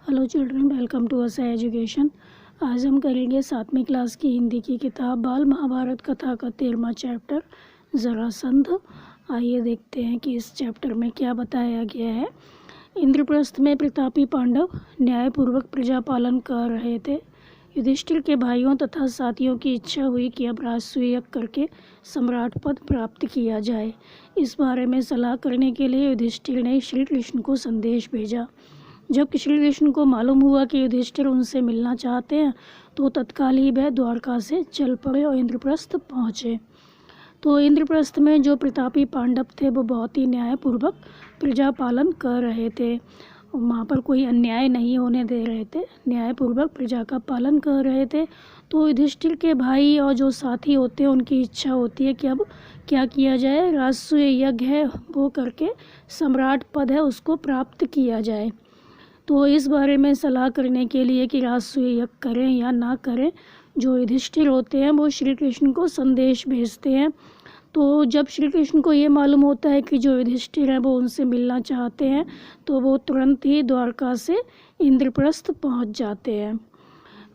Hello children, welcome to us education. आज हम करेंगे 7वीं क्लास की हिंदी की किताब बाल महाभारत कथा का 13वां चैप्टर जरासंध। आइए देखते हैं कि इस चैप्टर में क्या बताया गया है। इंद्रप्रस्थ में प्रतापी पांडव न्यायपूर्वक प्रजा पालन कर रहे थे। युधिष्ठिर के भाइयों तथा साथियों की इच्छा हुई कि अब राजसूय यज्ञ करके सम्राट पद प्राप्त किया जाए। इस बारे में सलाह करने के लिए युधिष्ठिर ने श्री कृष्ण को संदेश भेजा। जब श्री कृष्ण को मालूम हुआ कि युधिष्ठिर उनसे मिलना चाहते हैं तो तत्काल ही वह द्वारका से चल पड़े और इंद्रप्रस्थ पहुँचे। तो इंद्रप्रस्थ में जो प्रतापी पांडव थे वो बहुत ही न्यायपूर्वक प्रजा पालन कर रहे थे। वहाँ पर कोई अन्याय नहीं होने दे रहे थे, न्यायपूर्वक प्रजा का पालन कर रहे थे। तो युधिष्ठिर के भाई और जो साथी होते हैं उनकी इच्छा होती है कि अब क्या किया जाए, राजसूय यज्ञ है वो करके सम्राट पद है उसको प्राप्त किया जाए। तो इस बारे में सलाह करने के लिए कि राजसूय यज्ञ करें या ना करें, जो युधिष्ठिर होते हैं वो श्री कृष्ण को संदेश भेजते हैं। तो जब श्री कृष्ण को ये मालूम होता है कि जो युधिष्ठिर हैं वो उनसे मिलना चाहते हैं तो वो तुरंत ही द्वारका से इंद्रप्रस्थ पहुंच जाते हैं।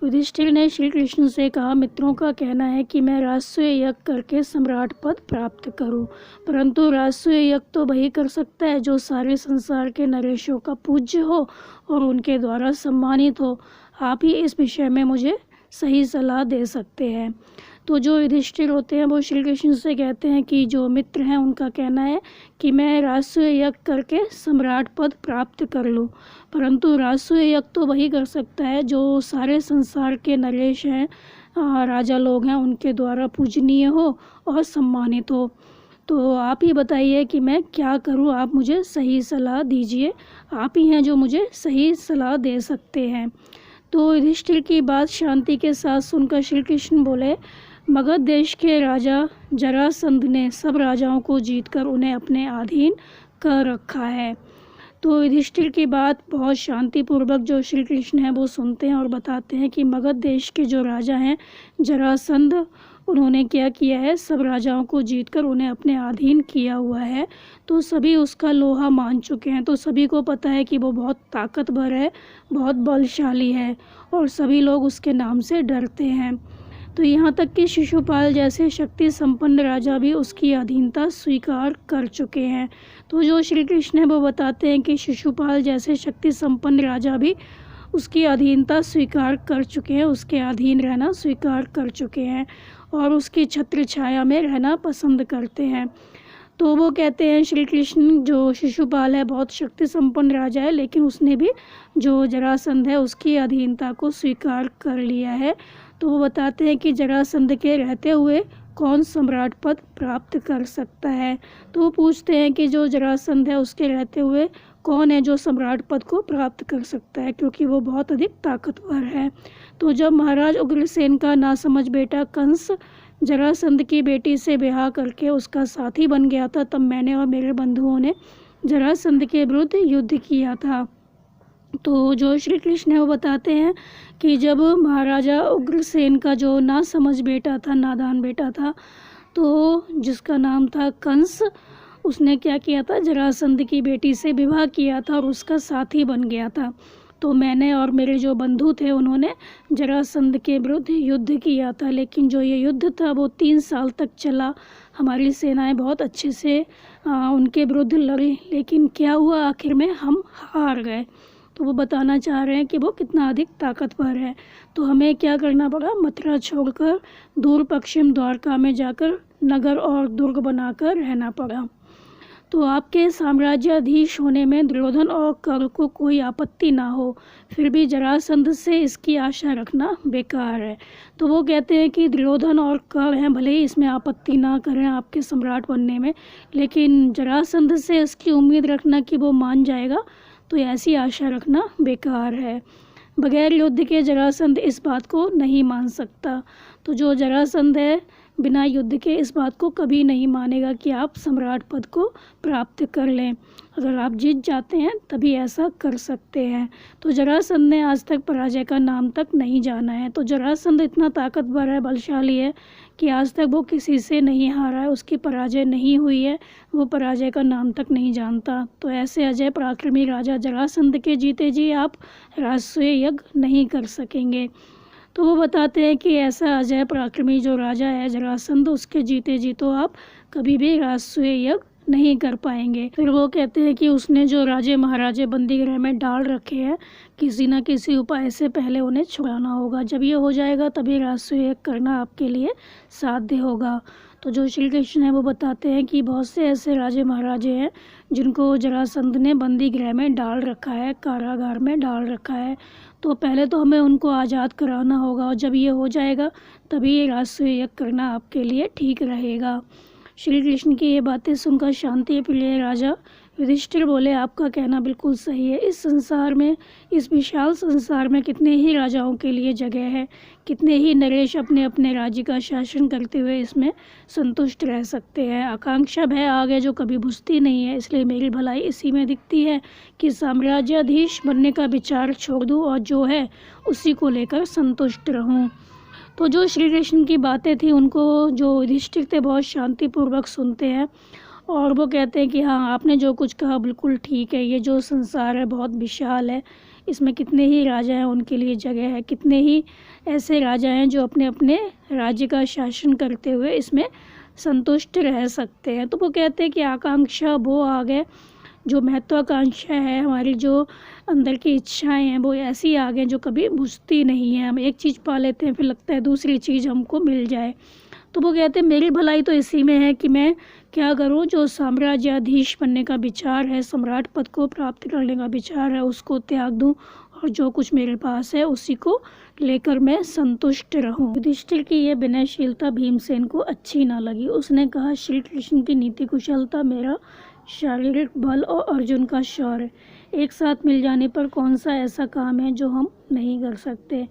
युधिष्ठिर ने श्री कृष्ण से कहा, मित्रों का कहना है कि मैं राजसूय यज्ञ करके सम्राट पद प्राप्त करूं, परंतु राजसूय यज्ञ तो वही कर सकता है जो सारे संसार के नरेशों का पूज्य हो और उनके द्वारा सम्मानित हो। आप ही इस विषय में मुझे सही सलाह दे सकते हैं। तो जो युधिष्ठिर होते हैं वो श्री कृष्ण से कहते हैं कि जो मित्र हैं उनका कहना है कि मैं राजसूय यज्ञ करके सम्राट पद प्राप्त कर लूँ, परंतु राजसूय यज्ञ तो वही कर सकता है जो सारे संसार के नरेश हैं, राजा लोग हैं, उनके द्वारा पूजनीय हो और सम्मानित हो। तो आप ही बताइए कि मैं क्या करूं, आप मुझे सही सलाह दीजिए, आप ही हैं जो मुझे सही सलाह दे सकते हैं। तो युधिष्ठिर की बात शांति के साथ सुनकर श्री कृष्ण बोले, मगध देश के राजा जरासंध ने सब राजाओं को जीतकर उन्हें अपने अधीन कर रखा है। तो युधिष्ठिर की बात बहुत शांतिपूर्वक जो श्री कृष्ण है वो सुनते हैं और बताते हैं कि मगध देश के जो राजा हैं जरासंध, उन्होंने क्या किया है, सब राजाओं को जीतकर उन्हें अपने अधीन किया हुआ है। तो सभी उसका लोहा मान चुके हैं। तो सभी को पता है कि वो बहुत ताकतवर है, बहुत बलशाली है और सभी लोग उसके नाम से डरते हैं। तो यहाँ तक कि शिशुपाल जैसे शक्ति संपन्न राजा भी उसकी अधीनता स्वीकार कर चुके हैं। तो जो श्री कृष्ण है वो बताते हैं कि शिशुपाल जैसे शक्ति संपन्न राजा भी उसकी अधीनता स्वीकार कर चुके हैं, उसके अधीन रहना स्वीकार कर चुके हैं और उसकी छत्र छाया में रहना पसंद करते हैं। तो वो कहते हैं श्री कृष्ण, जो शिशुपाल है बहुत शक्ति संपन्न राजा है, लेकिन उसने भी जो जरासंध है उसकी अधीनता को स्वीकार कर लिया है। तो वो बताते हैं कि जरासंध के रहते हुए कौन सम्राट पद प्राप्त कर सकता है। तो वो पूछते हैं कि जो जरासंध है उसके रहते हुए कौन है जो सम्राट पद को प्राप्त कर सकता है, क्योंकि वो बहुत अधिक ताकतवर है। तो जब महाराज उग्रसेन का नासमझ बेटा कंस जरासंध की बेटी से ब्याह करके उसका साथी बन गया था, तब मैंने और मेरे बंधुओं ने जरासंध के विरुद्ध युद्ध किया था। तो जो श्री कृष्ण है वो बताते हैं कि जब महाराजा उग्रसेन का जो नासमझ बेटा था, नादान बेटा था, तो जिसका नाम था कंस, उसने क्या किया था, जरासंध की बेटी से विवाह किया था और उसका साथी बन गया था। तो मैंने और मेरे जो बंधु थे उन्होंने जरासंध के विरुद्ध युद्ध किया था, लेकिन जो ये युद्ध था वो 3 साल तक चला। हमारी सेनाएं बहुत अच्छे से उनके विरुद्ध लड़ी, लेकिन क्या हुआ, आखिर में हम हार गए। तो वो बताना चाह रहे हैं कि वो कितना अधिक ताकतवर है। तो हमें क्या करना पड़ा, मथुरा छोड़कर दूर पश्चिम द्वारका में जाकर नगर और दुर्ग बनाकर रहना पड़ा। तो आपके साम्राज्याधीश होने में दुर्योधन और कर्ण को कोई आपत्ति ना हो, फिर भी जरासंध से इसकी आशा रखना बेकार है। तो वो कहते हैं कि दुर्योधन और कर्ण हैं, भले ही इसमें आपत्ति ना करें आपके सम्राट बनने में, लेकिन जरासंध से इसकी उम्मीद रखना कि वो मान जाएगा, तो ऐसी आशा रखना बेकार है। बगैर युद्ध के जरासंध इस बात को नहीं मान सकता। तो जो जरासंध है बिना युद्ध के इस बात को कभी नहीं मानेगा कि आप सम्राट पद को प्राप्त कर लें। अगर आप जीत जाते हैं तभी ऐसा कर सकते हैं। तो जरासंध ने आज तक पराजय का नाम तक नहीं जाना है। तो जरासंध इतना ताकतवर है, बलशाली है कि आज तक वो किसी से नहीं हारा है, उसकी पराजय नहीं हुई है, वो पराजय का नाम तक नहीं जानता। तो ऐसे अजय पराक्रमी राजा जरासंध के जीते जी आप राजसूय यज्ञ नहीं कर सकेंगे। तो वो बताते हैं कि ऐसा अजय पराक्रमी जो राजा है जरासंध, उसके जीते जी तो आप कभी भी राजसूय यज्ञ नहीं कर पाएंगे। फिर वो कहते हैं कि उसने जो राजे महाराजे बंदी गृह में डाल रखे हैं, किसी न किसी उपाय से पहले उन्हें छुड़ाना होगा। जब ये हो जाएगा तभी राजसूय यज्ञ करना आपके लिए साध्य होगा। तो जो श्री कृष्ण है वो बताते हैं कि बहुत से ऐसे राजे महाराजे हैं जिनको जरासंध ने बंदी गृह में डाल रखा है, कारागार में डाल रखा है। तो पहले तो हमें उनको आज़ाद कराना होगा, और जब ये हो जाएगा तभी ये राजसूय यज्ञ करना आपके लिए ठीक रहेगा। श्री कृष्ण की ये बातें सुनकर शांति प्रिय राजा युधिष्ठिर बोले, आपका कहना बिल्कुल सही है। इस संसार में, इस विशाल संसार में कितने ही राजाओं के लिए जगह है, कितने ही नरेश अपने अपने राज्य का शासन करते हुए इसमें संतुष्ट रह सकते हैं। आकांक्षा भय आगे जो कभी बुझती नहीं है, इसलिए मेरी भलाई इसी में दिखती है कि साम्राज्याधीश बनने का विचार छोड़ दूँ और जो है उसी को लेकर संतुष्ट रहूँ। तो जो श्री कृष्ण की बातें थी उनको जो युधिष्ठिर थे बहुत शांतिपूर्वक सुनते हैं, और वो कहते हैं कि हाँ, आपने जो कुछ कहा बिल्कुल ठीक है। ये जो संसार है बहुत विशाल है, इसमें कितने ही राजा हैं, उनके लिए जगह है, कितने ही ऐसे राजा हैं जो अपने अपने राज्य का शासन करते हुए इसमें संतुष्ट रह सकते हैं। तो वो कहते हैं कि आकांक्षा वो आगे जो महत्वाकांक्षा है, हमारी जो अंदर की इच्छाएं हैं वो ऐसी आगे जो कभी बुझती नहीं है। हम एक चीज़ पा लेते हैं, फिर लगता है दूसरी चीज़ हमको मिल जाए। तो वो कहते हैं मेरी भलाई तो इसी में है कि मैं क्या करूं, जो साम्राज्याधीश बनने का विचार है, सम्राट पद को प्राप्त करने का विचार है, उसको त्याग दूं और जो कुछ मेरे पास है उसी को लेकर मैं संतुष्ट रहूं। युधिष्ठिर की ये विनयशीलता भीमसेन को अच्छी ना लगी। उसने कहा, श्री कृष्ण की नीति कुशलता, मेरा शारीरिक बल और अर्जुन का शौर्य एक साथ मिल जाने पर कौन सा ऐसा काम है जो हम नहीं कर सकते।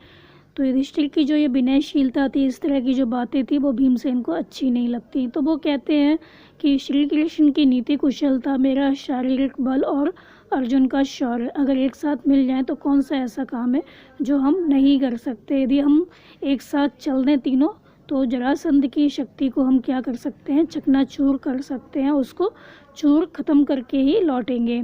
तो युधिष्ठिर की जो ये विनयशीलता थी, इस तरह की जो बातें थी, वो भीमसेन को अच्छी नहीं लगती। तो वो कहते हैं कि श्री कृष्ण की नीति कुशलता, मेरा शारीरिक बल और अर्जुन का शौर्य अगर एक साथ मिल जाए तो कौन सा ऐसा काम है जो हम नहीं कर सकते। यदि हम एक साथ चल दें तीनों तो जरासंध की शक्ति को हम क्या कर सकते हैं, चकनाचूर कर सकते हैं, उसको चूर खत्म करके ही लौटेंगे।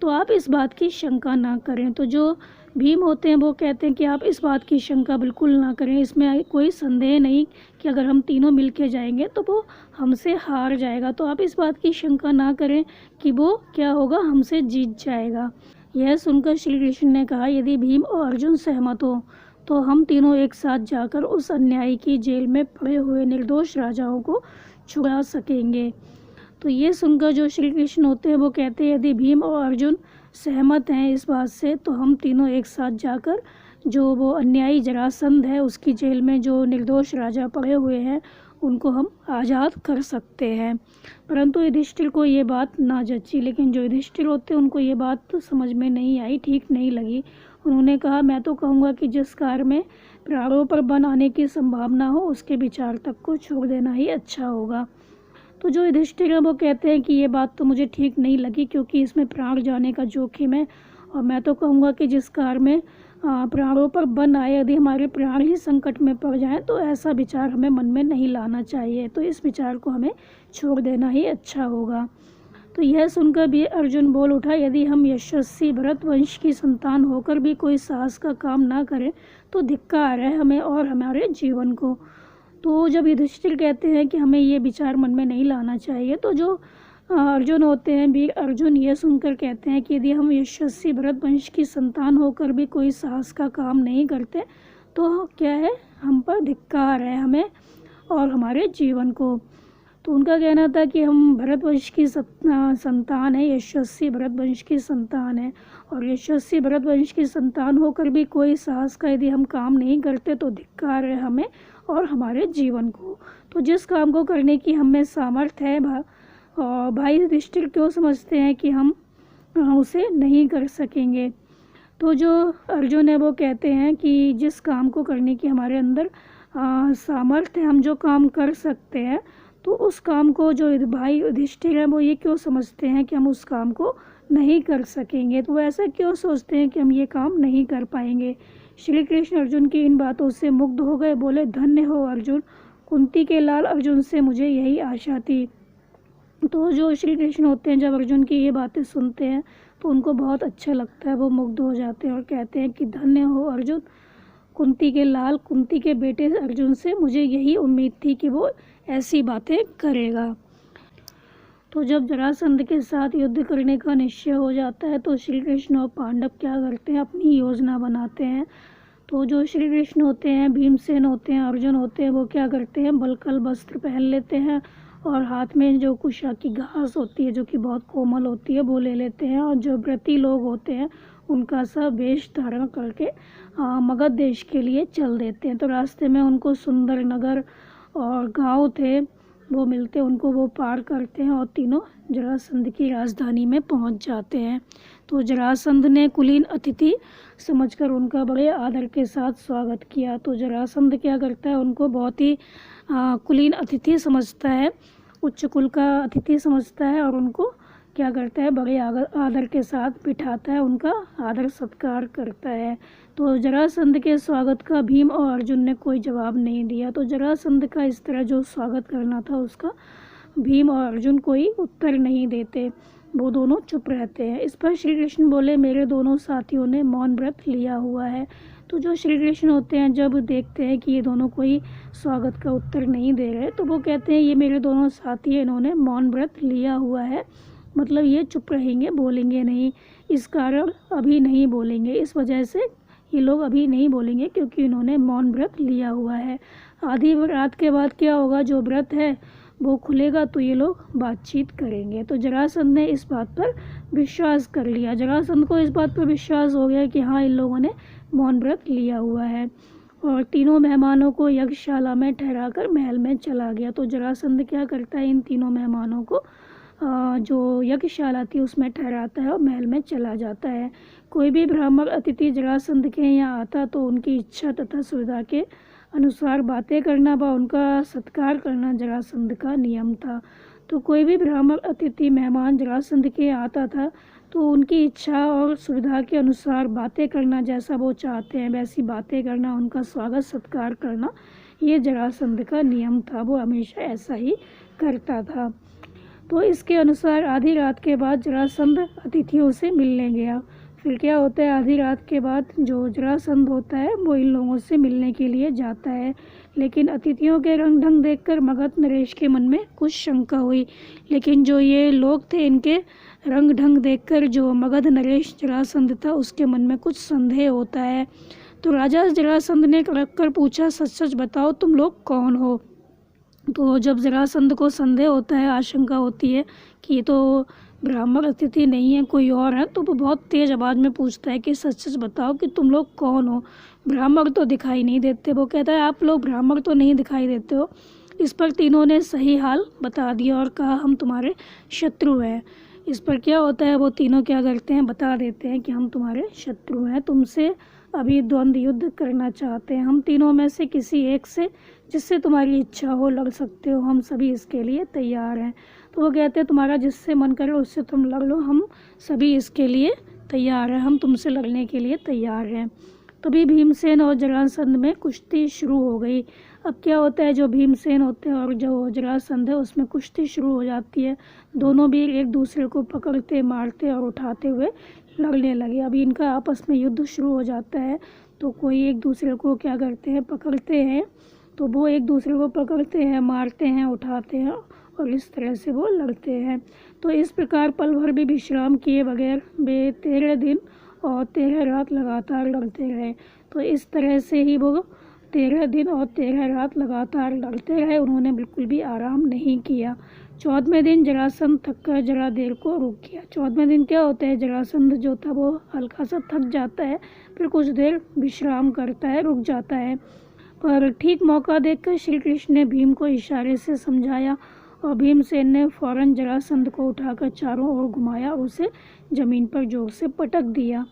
तो आप इस बात की शंका ना करें। तो जो भीम होते हैं वो कहते हैं कि आप इस बात की शंका बिल्कुल ना करें, इसमें कोई संदेह नहीं कि अगर हम तीनों मिल के जाएंगे तो वो हमसे हार जाएगा। तो आप इस बात की शंका ना करें कि वो क्या होगा, हमसे जीत जाएगा। यह सुनकर श्री कृष्ण ने कहा, यदि भीम और अर्जुन सहमत हो तो हम तीनों एक साथ जाकर उस अन्यायी की जेल में पड़े हुए निर्दोष राजाओं को छुड़ा सकेंगे। तो ये सुनकर जो श्री कृष्ण होते हैं वो कहते हैं, यदि भीम और अर्जुन सहमत हैं इस बात से तो हम तीनों एक साथ जाकर जो वो अन्यायी जरासंध है उसकी जेल में जो निर्दोष राजा पड़े हुए हैं उनको हम आज़ाद कर सकते हैं। परंतु युधिष्ठिर को ये बात ना जची, लेकिन जो युधिष्ठिर होते हैं उनको ये बात तो समझ में नहीं आई, ठीक नहीं लगी। उन्होंने कहा, मैं तो कहूँगा कि जिस कार्य में प्राणों पर बन आने की संभावना हो उसके विचार तक को छोड़ देना ही अच्छा होगा। तो जो युधिष्ठिर है वो कहते हैं कि ये बात तो मुझे ठीक नहीं लगी, क्योंकि इसमें प्राण जाने का जोखिम है, और मैं तो कहूँगा कि जिस कार्य में प्राणों पर बन आए, यदि हमारे प्राण ही संकट में पड़ जाएं तो ऐसा विचार हमें मन में नहीं लाना चाहिए। तो इस विचार को हमें छोड़ देना ही अच्छा होगा। तो यह सुनकर भी अर्जुन बोल उठा, यदि हम यशस्वी भरत वंश की संतान होकर भी कोई साहस का काम ना करें तो धिक्कार है हमें और हमारे जीवन को। तो जब युधिष्ठिर कहते हैं कि हमें ये विचार मन में नहीं लाना चाहिए, तो जो अर्जुन होते हैं, वीर अर्जुन, ये सुनकर कहते हैं कि यदि हम यशस्वी भरत वंश की संतान होकर भी कोई साहस का काम नहीं करते तो क्या है, हम पर धिक्कार है हमें और हमारे जीवन को। तो उनका कहना था कि हम भरतवंश की संतान है, यशस्वी भरतवंश की संतान है, और यशस्वी भरतवंश की संतान होकर भी कोई साहस का यदि हम काम नहीं करते तो धिक्कार है हमें और हमारे जीवन को। तो जिस काम को करने की हमें सामर्थ्य है, भाई युधिष्ठिर क्यों समझते हैं कि हम उसे नहीं कर सकेंगे। तो जो अर्जुन है वो कहते हैं कि जिस काम को करने की हमारे अंदर सामर्थ्य, हम जो काम कर सकते हैं, तो उस काम को जो भाई युधिष्ठिर है वो ये क्यों समझते हैं कि हम उस काम को नहीं कर सकेंगे, तो वो ऐसा क्यों सोचते हैं कि हम ये काम नहीं कर पाएंगे। श्री कृष्ण अर्जुन की इन बातों से मुग्ध हो गए, बोले धन्य हो अर्जुन, कुंती के लाल अर्जुन से मुझे यही आशा थी। तो जो श्री कृष्ण होते हैं जब अर्जुन की ये बातें सुनते हैं तो उनको बहुत अच्छा लगता है, वो मुग्ध हो जाते हैं और कहते हैं कि धन्य हो अर्जुन, कुंती के लाल, कुंती के बेटे अर्जुन से मुझे यही उम्मीद थी कि वो ऐसी बातें करेगा। तो जब जरासंध के साथ युद्ध करने का निश्चय हो जाता है तो श्री कृष्ण और पांडव क्या करते हैं, अपनी योजना बनाते हैं। तो जो श्री कृष्ण होते हैं, भीमसेन होते हैं, अर्जुन होते हैं, वो क्या करते हैं, बलकल वस्त्र पहन लेते हैं और हाथ में जो कुशा की घास होती है जो कि बहुत कोमल होती है वो ले लेते हैं, और जो व्रती लोग होते हैं उनका सा वेश धारण करके मगध देश के लिए चल देते हैं। तो रास्ते में उनको सुंदर नगर और गांव थे वो मिलते, उनको वो पार करते हैं और तीनों जरासंध की राजधानी में पहुंच जाते हैं। तो जरासंध ने कुलीन अतिथि समझकर उनका बड़े आदर के साथ स्वागत किया। तो जरासंध क्या करता है, उनको बहुत ही कुलीन अतिथि समझता है, उच्च कुल का अतिथि समझता है और उनको क्या करता है, बड़े आदर के साथ बिठाता है, उनका आदर सत्कार करता है। तो जरासंध के स्वागत का भीम और अर्जुन ने कोई जवाब नहीं दिया। तो जरासंध का इस तरह जो स्वागत करना था उसका भीम और अर्जुन कोई उत्तर नहीं देते, वो दोनों चुप रहते हैं। इस पर श्री कृष्ण बोले, मेरे दोनों साथियों ने मौन व्रत लिया हुआ है। तो जो श्री कृष्ण होते हैं जब देखते हैं कि ये दोनों कोई स्वागत का उत्तर नहीं दे रहे तो वो कहते हैं ये मेरे दोनों साथी हैं, इन्होंने मौन व्रत लिया हुआ है, मतलब ये चुप रहेंगे, बोलेंगे नहीं, इस कारण अभी नहीं बोलेंगे, इस वजह से ये लोग अभी नहीं बोलेंगे क्योंकि इन्होंने मौन व्रत लिया हुआ है। आधी रात के बाद क्या होगा, जो व्रत है वो खुलेगा तो ये लोग बातचीत करेंगे। तो जरासंध ने इस बात पर विश्वास कर लिया, जरासंध को इस बात पर विश्वास हो गया कि हाँ इन लोगों ने मौन व्रत लिया हुआ है, और तीनों मेहमानों को यज्ञशाला में ठहराकर महल में चला गया। तो जरासंध क्या करता है, इन तीनों मेहमानों को जो यज्ञशाला थी उसमें ठहराता है और महल में चला जाता है। कोई भी ब्राह्मण अतिथि जरासंध के यहाँ आता तो उनकी इच्छा तथा सुविधा के अनुसार बातें करना व उनका सत्कार करना जरासंध का नियम था। तो कोई भी ब्राह्मण अतिथि मेहमान जरासंध के यहाँ आता था तो उनकी इच्छा और सुविधा के अनुसार बातें करना, जैसा वो चाहते हैं वैसी बातें करना, उनका स्वागत सत्कार करना, ये जरासंध का नियम था, वो हमेशा ऐसा ही करता था। तो इसके अनुसार आधी रात के बाद जरासंध अतिथियों से मिलने गया। फिर क्या होता है, आधी रात के बाद जो जरासंध होता है वो इन लोगों से मिलने के लिए जाता है, लेकिन अतिथियों के रंग ढंग देखकर मगध नरेश के मन में कुछ शंका हुई। लेकिन जो ये लोग थे इनके रंग ढंग देखकर जो मगध नरेश जरासंध था उसके मन में कुछ संदेह होता है। तो राजा जरासंध ने रख कर पूछा, सच सच बताओ तुम लोग कौन हो। तो जब जरासंध को संदेह होता है, आशंका होती है कि ये तो ब्राह्मण अतिथि नहीं है, कोई और है, तो वो बहुत तेज़ आवाज़ में पूछता है कि सच सच बताओ कि तुम लोग कौन हो, ब्राह्मण तो दिखाई नहीं देते। वो कहता है आप लोग ब्राह्मण तो नहीं दिखाई देते हो। इस पर तीनों ने सही हाल बता दिया और कहा हम तुम्हारे शत्रु हैं। इस पर क्या होता है, वो तीनों क्या करते हैं, बता देते हैं कि हम तुम्हारे शत्रु हैं, तुमसे अभी द्वंद्व युद्ध करना चाहते हैं, हम तीनों में से किसी एक से जिससे तुम्हारी इच्छा हो लड़ सकते हो, हम सभी इसके लिए तैयार हैं। तो वो कहते हैं तुम्हारा जिससे मन करे उससे तुम लड़ लो, हम सभी इसके लिए तैयार हैं, हम तुमसे लड़ने के लिए तैयार हैं। तभी भीमसेन और जरासंध में कुश्ती शुरू हो गई। अब क्या होता है, जो भीमसेन होते हैं और जो जरासंध है उसमें कुश्ती शुरू हो जाती है। दोनों भी एक दूसरे को पकड़ते, मारते और उठाते हुए लड़ने लगे। अभी इनका आपस में युद्ध शुरू हो जाता है। तो कोई एक दूसरे को क्या करते हैं, पकड़ते हैं, तो वो एक दूसरे को पकड़ते हैं, मारते हैं, उठाते हैं और इस तरह से वो लड़ते हैं। तो इस प्रकार पल भर भी विश्राम किए बगैर वे 13 दिन और 13 रात लगातार लड़ते रहे। तो इस तरह से ही वो 13 दिन और 13 रात लगातार लड़ते रहे, उन्होंने बिल्कुल भी आराम नहीं किया। 14वें दिन जरासंध थक कर जरा देर को रुक गया। 14वें दिन क्या होता है, जरासंध जो था वो हल्का सा थक जाता है, फिर कुछ देर विश्राम करता है, रुक जाता है। पर ठीक मौका देखकर श्री कृष्ण ने भीम को इशारे से समझाया और भीमसेन ने फौरन जरासंध को उठाकर चारों ओर घुमाया और उसे जमीन पर जोर से पटक दिया।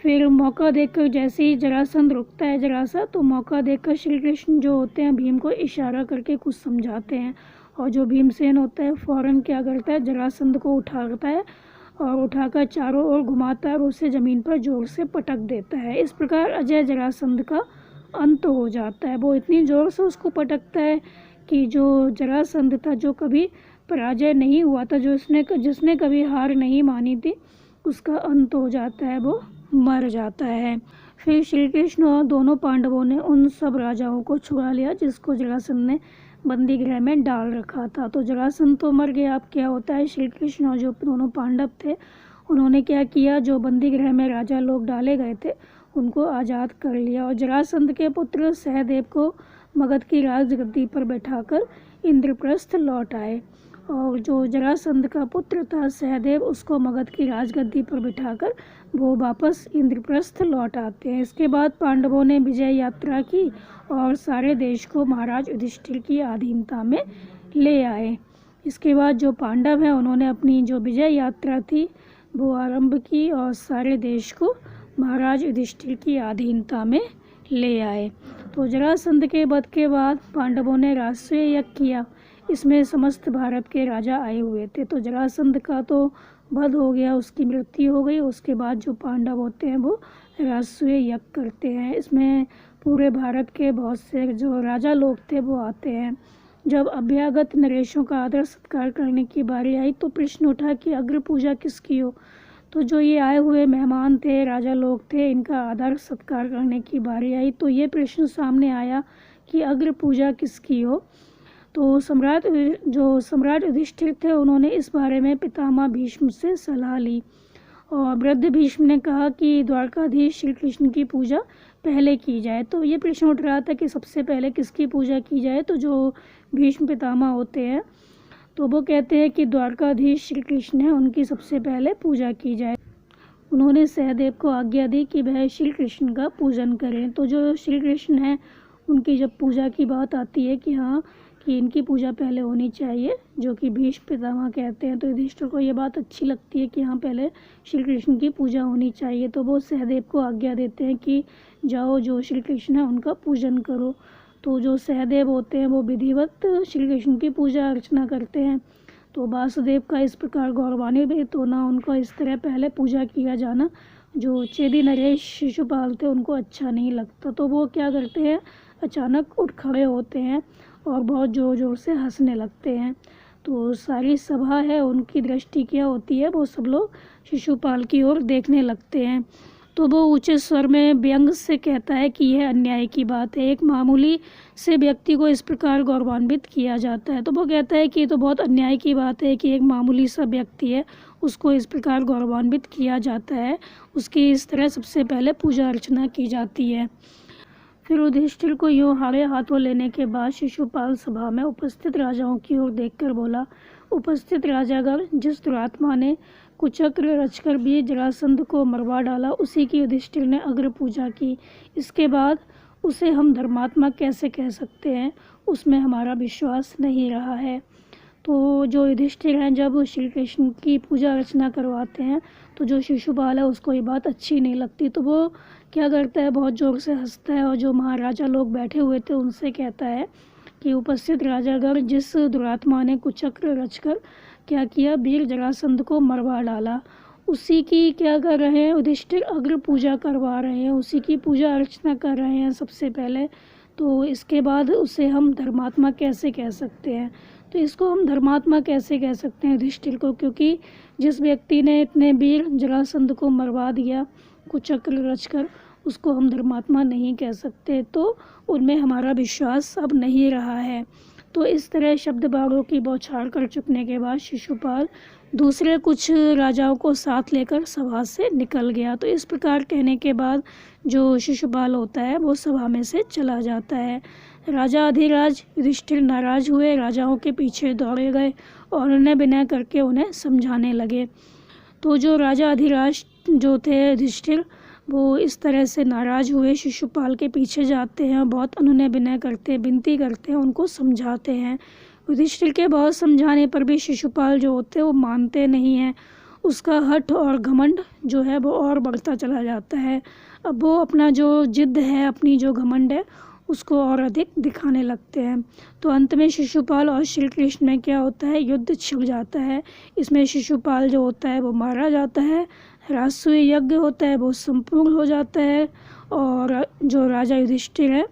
फिर मौका देखकर जैसे ही जरासंध रुकता है जरा सा, तो मौका देखकर श्री कृष्ण जो होते हैं भीम को इशारा करके कुछ समझाते हैं, और जो भीमसेन होता है फ़ौरन क्या करता है, जरासंध को उठाता है और उठाकर चारों ओर घुमाता है और उसे ज़मीन पर जोर से पटक देता है। इस प्रकार अजय जरासंध का अंत हो जाता है। वो इतनी ज़ोर से उसको पटकता है कि जो जरासंध था, जो कभी पराजय नहीं हुआ था, जिसने कभी हार नहीं मानी थी, उसका अंत हो जाता है, वो मर जाता है। फिर श्री कृष्ण और दोनों पांडवों ने उन सब राजाओं को छुड़ा लिया जिसको जरासंध ने बंदी गृह में डाल रखा था। तो जरासंध तो मर गया। अब क्या होता है, श्री कृष्ण और जो दोनों पांडव थे उन्होंने क्या किया, जो बंदी गृह में राजा लोग डाले गए थे उनको आज़ाद कर लिया और जरासंध के पुत्र सहदेव को मगध की राजगद्दी पर बैठाकर इंद्रप्रस्थ लौट आए। और जो जरासंध का पुत्र था सहदेव, उसको मगध की राजगद्दी पर बिठाकर वो वापस इंद्रप्रस्थ लौट आते हैं। इसके बाद पांडवों ने विजय यात्रा की और सारे देश को महाराज युधिष्ठिर की अधीनता में ले आए। इसके बाद जो पांडव हैं उन्होंने अपनी जो विजय यात्रा थी वो आरंभ की और सारे देश को महाराज युधिष्ठिर की अधीनता में ले आए। तो जरासंध के वध के बाद पांडवों ने राष्ट्रीय यज्ञ किया। इसमें समस्त भारत के राजा आए हुए थे। तो जरासंध का तो वध हो गया, उसकी मृत्यु हो गई। उसके बाद जो पांडव होते हैं वो राष्ट्रीय यज्ञ करते हैं। इसमें पूरे भारत के बहुत से जो राजा लोग थे वो आते हैं। जब अभ्यागत नरेशों का आदर सत्कार करने की बारी आई तो प्रश्न उठा कि अग्र पूजा किसकी हो। तो जो ये आए हुए मेहमान थे, राजा लोग थे, इनका आदर सत्कार करने की बारी आई तो ये प्रश्न सामने आया कि अग्र पूजा किसकी हो। तो सम्राट युधिष्ठिर थे, उन्होंने इस बारे में पितामह भीष्म से सलाह ली और वृद्ध भीष्म ने कहा कि द्वारकाधीश श्री कृष्ण की पूजा पहले की जाए। तो ये प्रश्न उठ रहा था कि सबसे पहले किसकी पूजा की जाए। तो जो भीष्म पितामह होते हैं तो वो कहते हैं कि द्वारकाधीश श्री कृष्ण है, उनकी सबसे पहले पूजा की जाए। उन्होंने सहदेव को आज्ञा दी कि वह श्री कृष्ण का पूजन करें। तो जो श्री कृष्ण हैं उनकी जब पूजा की बात आती है कि हाँ कि इनकी पूजा पहले होनी चाहिए, जो कि भीष्म पितामह कहते हैं, तो युधिष्ठिर को ये बात अच्छी लगती है कि हाँ पहले श्री कृष्ण की पूजा होनी चाहिए। तो वो सहदेव को आज्ञा देते हैं कि जाओ जो श्री कृष्ण है उनका पूजन करो। तो जो सहदेव होते हैं वो विधिवत श्री कृष्ण की पूजा अर्चना करते हैं। तो वासुदेव का इस प्रकार गौरवान्वित होना, उनको इस तरह पहले पूजा किया जाना, जो चेदी नरेश शिशुपाल थे उनको अच्छा नहीं लगता। तो वो क्या करते हैं, अचानक उठ खड़े होते हैं और बहुत ज़ोर ज़ोर से हंसने लगते हैं। तो सारी सभा है उनकी दृष्टि क्या होती है, वो सब लोग शिशुपाल की ओर देखने लगते हैं। तो वो ऊंचे स्वर में व्यंग से कहता है कि यह अन्याय की बात है, एक मामूली से व्यक्ति को इस प्रकार गौरवान्वित किया जाता है। तो वो कहता है कि ये तो बहुत अन्याय की बात है कि एक मामूली सा व्यक्ति है उसको इस प्रकार गौरवान्वित किया जाता है, उसकी इस तरह सबसे पहले पूजा अर्चना की जाती है। फिर युधिष्ठिर को यूँ हारे हाथों लेने के बाद शिशुपाल सभा में उपस्थित राजाओं की ओर देखकर बोला, उपस्थित राजागण, जिस दुरात्मा ने कुचक्र रचकर भी जरासंध को मरवा डाला उसी की युधिष्ठिर ने अग्र पूजा की। इसके बाद उसे हम धर्मात्मा कैसे कह सकते हैं, उसमें हमारा विश्वास नहीं रहा है। तो जो युधिष्ठिर हैं जब श्री कृष्ण की पूजा अर्चना करवाते हैं तो जो शिशुपाल है उसको ये बात अच्छी नहीं लगती। तो वो क्या करता है, बहुत ज़ोर से हंसता है और जो महाराजा लोग बैठे हुए थे उनसे कहता है कि उपस्थित राजागण, जिस दुरात्मा ने कुचक्र रचकर क्या किया, वीर जरासंध को मरवा डाला, उसी की क्या कर रहे हैं, युधिष्ठिर अग्र पूजा करवा रहे हैं, उसी की पूजा अर्चना कर रहे हैं सबसे पहले। तो इसके बाद उसे हम धर्मात्मा कैसे कह सकते हैं। तो इसको हम धर्मात्मा कैसे कह सकते हैं युधिष्ठिर को, क्योंकि जिस व्यक्ति ने इतने वीर जरासंध को मरवा दिया कुचक्र रचकर, उसको हम धर्मात्मा नहीं कह सकते। तो उनमें हमारा विश्वास अब नहीं रहा है। तो इस तरह शब्द बाणों की बौछार कर चुकने के बाद शिशुपाल दूसरे कुछ राजाओं को साथ लेकर सभा से निकल गया। तो इस प्रकार कहने के बाद जो शिशुपाल होता है वो सभा में से चला जाता है। राजा अधिराज युधिष्ठिर नाराज हुए, राजाओं के पीछे दौड़े गए और उन्हें विनय करके उन्हें समझाने लगे। तो जो राजा अधिराज जो थे युधिष्ठिर, वो इस तरह से नाराज़ हुए, शिशुपाल के पीछे जाते हैं, बहुत अनुनय विनय करते हैं, विनती करते हैं, उनको समझाते हैं। युधिष्ठिर के बहुत समझाने पर भी शिशुपाल जो होते हैं वो मानते नहीं हैं उसका हठ और घमंड जो है वो और बढ़ता चला जाता है। अब वो अपना जो जिद है, अपनी जो घमंड है, उसको और अधिक दिखाने लगते हैं। तो अंत में शिशुपाल और श्री कृष्ण में क्या होता है, युद्ध छिड़ जाता है। इसमें शिशुपाल जो होता है वो मारा जाता है, राजसूय यज्ञ होता है वो संपूर्ण हो जाता है, और जो राजा युधिष्ठिर है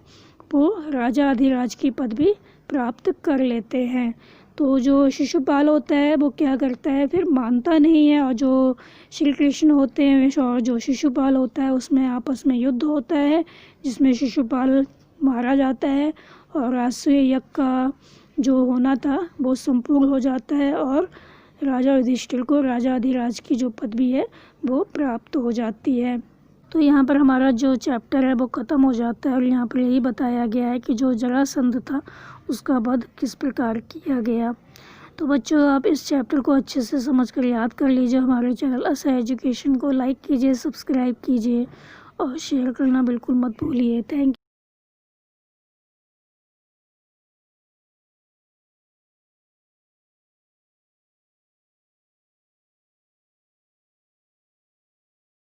वो राजा अधिराज की पदवी प्राप्त कर लेते हैं। तो जो शिशुपाल होता है वो क्या करता है, फिर मानता नहीं है, और जो श्री कृष्ण होते हैं और जो शिशुपाल होता है उसमें आपस में युद्ध होता है, जिसमें शिशुपाल मारा जाता है और राजसूय यज्ञ का जो होना था वो संपूर्ण हो जाता है, और राजा युधिष्ठिर को राजा अधिराज की जो पदवी है वो प्राप्त हो जाती है। तो यहाँ पर हमारा जो चैप्टर है वो ख़त्म हो जाता है, और यहाँ पर यही बताया गया है कि जो जरासंध था उसका वध किस प्रकार किया गया। तो बच्चों, आप इस चैप्टर को अच्छे से समझ कर याद कर लीजिए। हमारे चैनल असह एजुकेशन को लाइक कीजिए, सब्सक्राइब कीजिए और शेयर करना बिल्कुल मत भूलिए। Thank you.